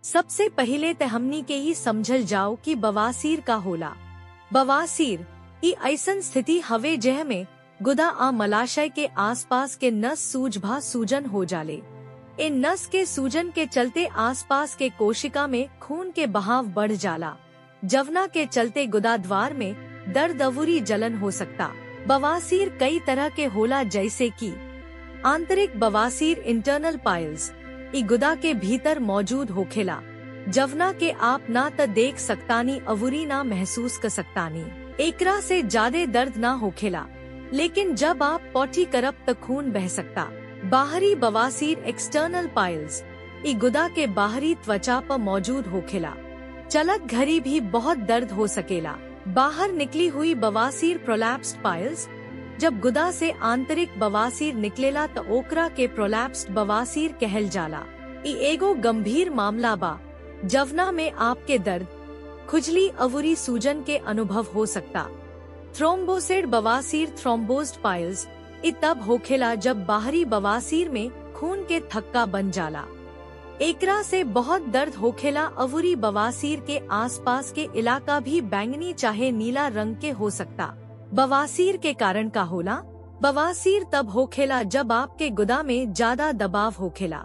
सबसे पहिले ते हमनी के ही समझल जाओ कि बवासीर का होला। बवासीर ई ऐसन स्थिति हवे जह में गुदा आ मलाशय के आसपास के नस सूजभा सूजन हो जाले। इन नस के सूजन के चलते आसपास के कोशिका में खून के बहाव बढ़ जाला, जवना के चलते गुदा द्वार में दर्द अवूरी जलन हो सकता। बवासीर कई तरह के होला, जैसे कि आंतरिक बवासीर इंटरनल पाइल्स ई गुदा के भीतर मौजूद होखेला, जवना के आप ना त देख सकतानी अवूरी ना महसूस कर सकतानी। एकरा से ज्यादा दर्द ना होखेला, लेकिन जब आप पॉटी करब त खून बह सकता। बाहरी बवासीर एक्सटर्नल पाइल्स ई गुदा के बाहरी त्वचा पर मौजूद होखेला, चलत घड़ी भी बहुत दर्द हो सकेला। बाहर निकली हुई बवासीर प्रोलैप्स्ड पाइल्स जब गुदा से आंतरिक बवासीर निकलेला त ओकरा के प्रोलैप्स्ड बवासीर कहल जाला। ई एगो गंभीर मामला बा, जवना में आपके दर्द, खुजली अवूरी सूजन के अनुभव हो सकता। थ्रोम्बोसिड बवासीर थ्रोम्बोज्ड पाइल्स ई तब होखेला जब बाहरी बवासीर में खून के थक्का बन जाला। एकरा से बहुत दर्द होखेला। अवूरी बवासीर के आसपास के इलाका भी बैंगनी चाहे नीला रंग के हो सकता। बवासीर के कारण का होला? बवासीर तब होखेला जब आपके गुदा में ज्यादा दबाव होखेला।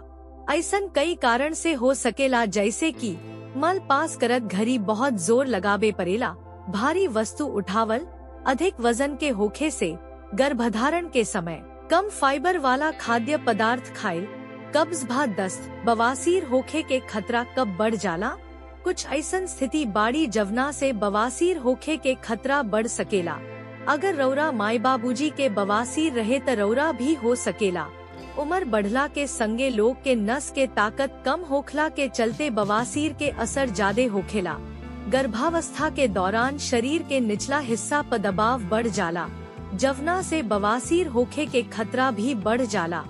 ऐसन कई कारण से हो सकेला, जैसे कि मल पास करत घड़ी बहुत जोर लगाबे पड़ेला, भारी वस्तु उठावल, अधिक वजन के होखे से, गर्भधारण के समय कम फाइबर वाला खाद्य पदार्थ खाइल, कब्ज भा दस्त। बवासीर होखे के खतरा कब बढ़ जाला? कुछ ऐसन स्थिति बाड़ी जवना से बवासीर होखे के खतरा बढ़ सकेला। अगर रौरा माई बाबूजी के बवासीर रहे त रौरा भी हो सकेला। उम्र बढ़ला के संगे लोग के नस के ताकत कम होखला के चलते बवासीर के असर ज्यादा होखेला। गर्भावस्था के दौरान शरीर के निचला हिस्सा पर दबाव बढ़ जाला, जवना से बवासीर होखे के खतरा भी बढ़ जाला।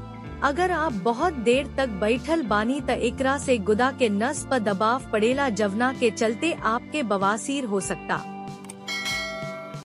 अगर आप बहुत देर तक बैठल बानी त एकरा से गुदा के नस पर दबाव पड़ेला, जवना के चलते आपके बवासीर हो सकता।